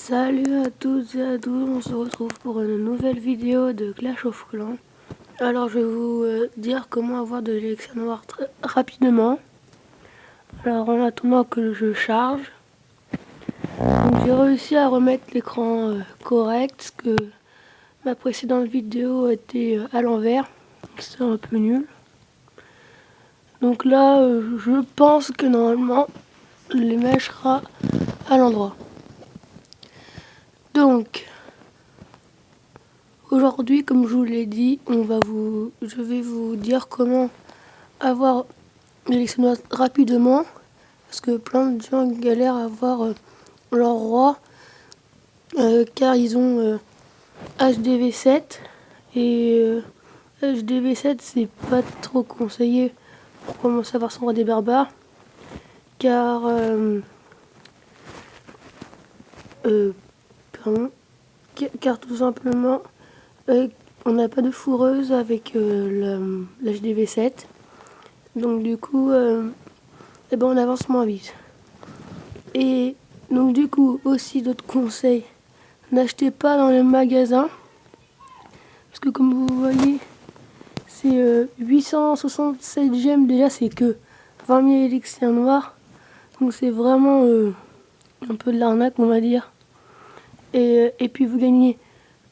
Salut à toutes et à tous, on se retrouve pour une nouvelle vidéo de Clash of Clans. Alors je vais vous dire comment avoir de l'élixir noir très rapidement. Alors en attendant que le jeu charge. J'ai réussi à remettre l'écran correct, parce que ma précédente vidéo était à l'envers. C'est un peu nul. Donc là je pense que normalement l'image sera à l'endroit. Donc aujourd'hui, comme je vous l'ai dit, je vais vous dire comment avoir l'élixir noir rapidement, parce que plein de gens galèrent à avoir leur roi, car ils ont HDV7 et HDV7 c'est pas trop conseillé pour commencer à avoir son roi des barbares, car pardon, car tout simplement on n'a pas de fourreuse avec l'HDV7, donc du coup on avance moins vite. Et donc du coup aussi d'autres conseils, n'achetez pas dans les magasins, parce que comme vous voyez c'est 867 gemmes, déjà c'est que 20 000 élixirs noirs, donc c'est vraiment un peu de l'arnaque on va dire. Et puis vous gagnez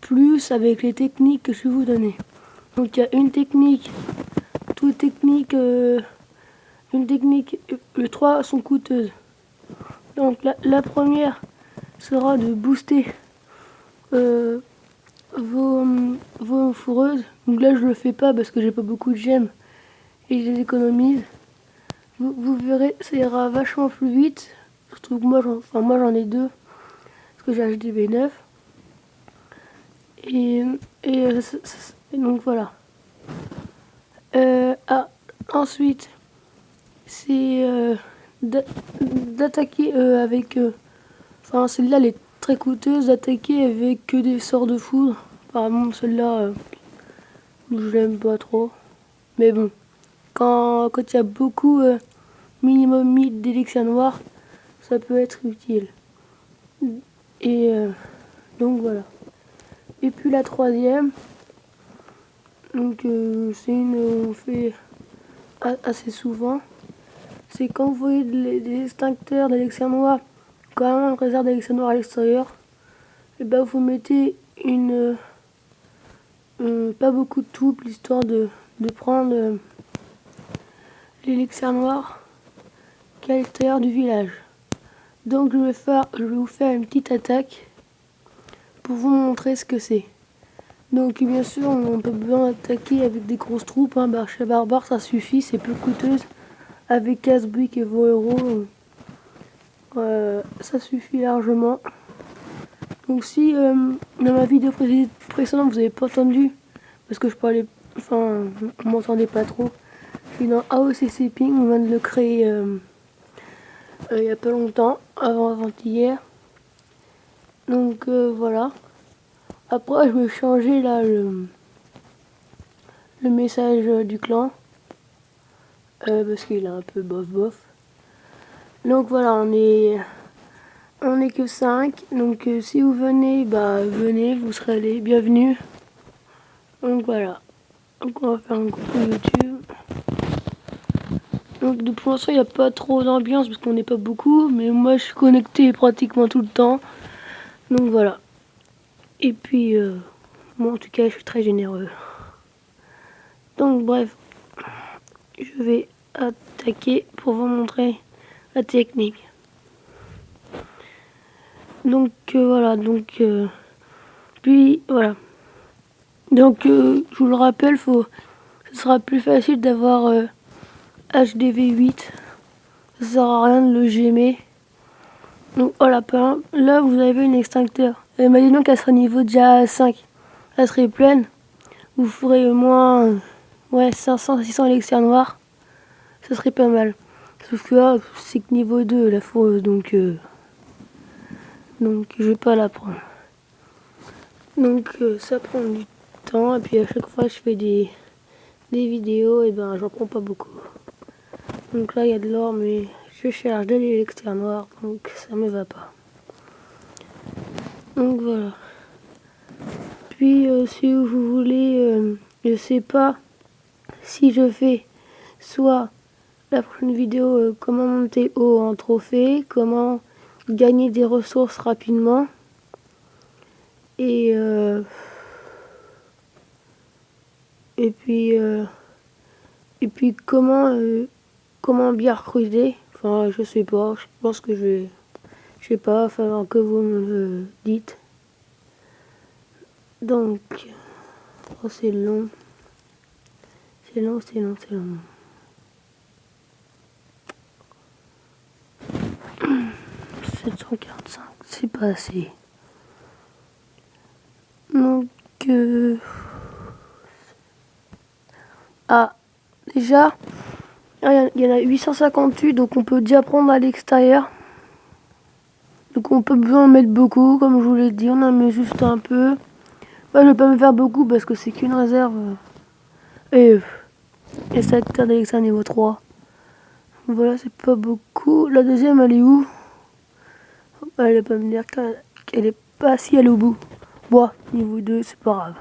plus avec les techniques que je vais vous donner. Donc il y a une technique, toutes techniques, les trois sont coûteuses. Donc la première sera de booster vos fourreuses. Donc là je le fais pas parce que j'ai pas beaucoup de gemmes et je les économise. Vous verrez, ça ira vachement plus vite. Surtout que moi j'en ai deux parce que j'ai acheté V9. Et donc voilà. Ensuite, c'est d'attaquer avec... Enfin, celle-là, elle est très coûteuse, d'attaquer avec que des sorts de foudre. Apparemment, celle-là, je l'aime pas trop. Mais bon, quand il y a beaucoup, minimum 1000 d'élixir noir, ça peut être utile. Et donc voilà. Et puis la troisième, donc c'est une on fait assez souvent. C'est quand vous voyez des extincteurs d'élixir noir, quand même une réserve d'élixir noir à l'extérieur, et ben vous mettez pas beaucoup de toupe, l'histoire de prendre l'élixir noir qui est à l'extérieur du village. Donc je vais vous faire une petite attaque pour vous montrer ce que c'est. Donc bien sûr on peut bien attaquer avec des grosses troupes, hein, chez barbare ça suffit, c'est peu coûteuse. Avec casse-briques et vos héros, ça suffit largement. Donc si dans ma vidéo précédente vous n'avez pas entendu, parce que je parlais, enfin on m'entendait pas trop, je suis dans AOCC Ping, on vient de le créer il y a pas longtemps, avant-hier. Donc voilà. Après je vais changer là le message du clan, parce qu'il est un peu bof. Donc voilà, on est que 5, donc si vous venez, venez, vous serez les bienvenus. Donc voilà, donc on va faire un coucou YouTube. Donc pour l'instant il n'y a pas trop d'ambiance parce qu'on n'est pas beaucoup, mais moi je suis connecté pratiquement tout le temps. Donc voilà. Et puis moi en tout cas je suis très généreux. Donc bref, je vais attaquer pour vous montrer la technique. Donc voilà, donc puis voilà. Donc je vous le rappelle, ce sera plus facile d'avoir HDV8. Ça sert à rien de le gémer. Donc voilà, là vous avez une extincteur. Imaginons qu'elle serait niveau déjà 5. Elle serait pleine. Vous ferez au moins 500-600 élixirs noirs. Ça serait pas mal. Sauf que là, c'est que niveau 2 la fourreuse, donc je vais pas la prendre. Donc ça prend du temps, et puis à chaque fois je fais des vidéos, et j'en prends pas beaucoup. Donc là il y a de l'or, mais je cherche de l'élixir noir, donc ça me va pas. Donc voilà. Puis si vous voulez, je sais pas si je fais soit la prochaine vidéo comment monter haut en trophée, comment gagner des ressources rapidement et et puis comment bien recruter. Enfin je sais pas, je pense que je sais pas, enfin que vous me le dites. Donc oh, c'est long. C'est long. 745, c'est pas assez. Donc, ah, déjà, il y en a 858, donc on peut déjà prendre à l'extérieur. Donc on peut bien en mettre beaucoup, comme je vous l'ai dit, on en met juste un peu. Moi, je vais pas me faire beaucoup parce que c'est qu'une réserve. Et secteur d'Alexa niveau 3. Voilà, c'est pas beaucoup. La deuxième, elle est où? Elle va pas me dire qu'elle est pas si elle est au bout. Bon, niveau 2, c'est pas grave.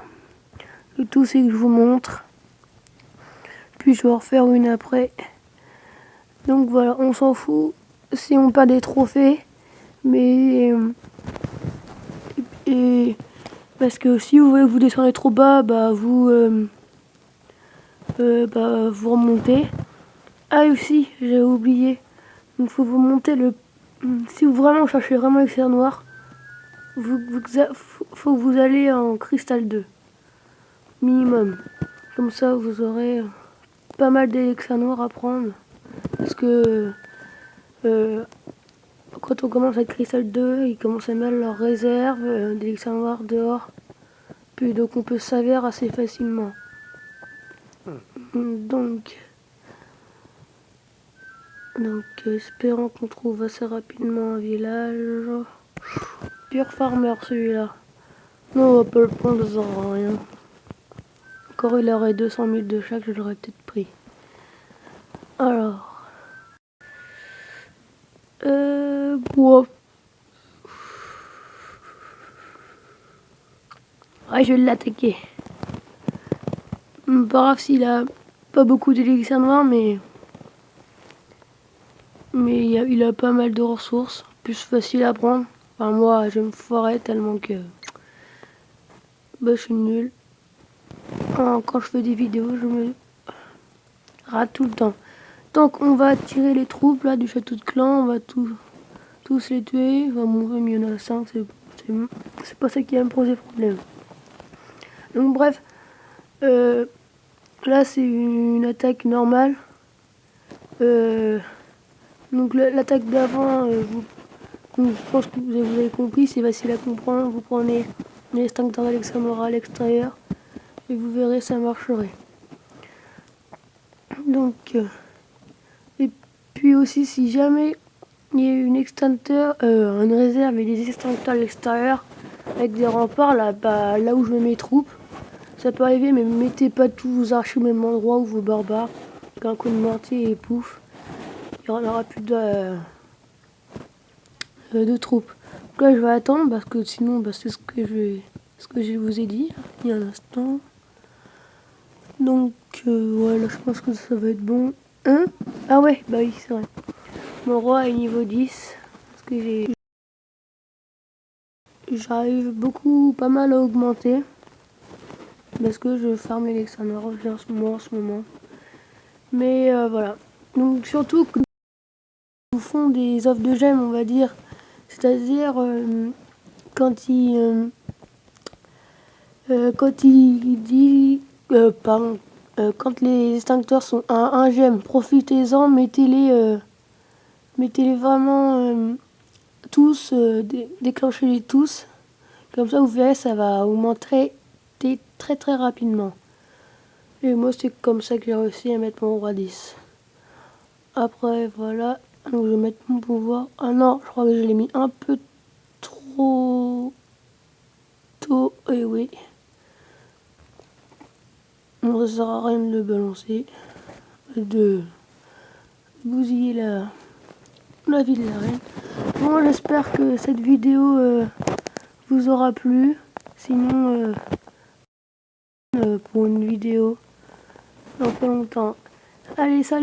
Le tout, c'est que je vous montre. Puis je vais en refaire une après. Donc voilà, on s'en fout si on perd des trophées. Mais... Et parce que si vous voulez que vous descendez trop bas, bah vous remontez. Ah aussi, j'ai oublié. Donc faut vous monter le... Si vous vraiment cherchez vraiment l'extérieur noir, faut que vous allez en cristal 2. Minimum. Comme ça vous aurez pas mal d'élixir noirs à prendre. Parce que quand on commence avec cristal 2, ils commencent à mettre leurs réserves d'élixir noirs dehors. Puis donc on peut s'avérer assez facilement. Donc espérons qu'on trouve assez rapidement un village. Pure farmer celui-là. Non, on va pas le prendre, ça sert à rien. Encore il aurait 200 000 de chaque, je l'aurais peut-être pris. Alors. Bon. Ouais, je vais l'attaquer. Pas grave s'il a pas beaucoup d'élixir noir, mais il a pas mal de ressources. Plus facile à prendre. Enfin, moi, je me foirais tellement que bah, je suis nul. Quand je fais des vidéos, je me rate tout le temps. Donc, on va tirer les troupes là du château de clan. On va tous les tuer. Enfin, bon, il y en a 5, c'est pas ça qui va me poser problème. Donc, bref. Là, c'est une attaque normale. Donc, l'attaque d'avant, je pense que vous avez compris, c'est facile à comprendre. Vous prenez l'extincteur d'Alexandra à l'extérieur et vous verrez, ça marcherait. Donc, et puis aussi, si jamais il y a une réserve et des extincteurs à l'extérieur avec des remparts, là où je mets mes troupes, ça peut arriver, mais mettez pas tous vos archers au même endroit ou vos barbares. Qu'un coup de mortier et pouf, il n'y en aura plus de troupes. Donc là, je vais attendre parce que sinon, c'est ce que je vous ai dit il y a un instant. Donc voilà, je pense que ça va être bon. Hein? Ah ouais, bah oui, c'est vrai. Mon roi est niveau 10. Parce que j'arrive pas mal à augmenter. Parce que je farme l'élixir noir en ce moment. Mais voilà. Donc surtout que nous font des offres de gemmes, on va dire. C'est-à-dire quand il dit quand les extincteurs sont à 1 gemme, profitez-en, mettez-les vraiment tous, déclenchez-les tous. Comme ça, vous verrez, ça va augmenter très très rapidement. Et moi, c'est comme ça que j'ai réussi à mettre mon roi 10. Après, voilà. Donc, je vais mettre mon pouvoir. Ah non, je crois que je l'ai mis un peu trop tôt. Et oui. Bon, ça sert à rien de le balancer. De bousiller la vie de la reine. Bon, j'espère que cette vidéo vous aura plu. Sinon, pour une vidéo dans pas longtemps. Allez, salut!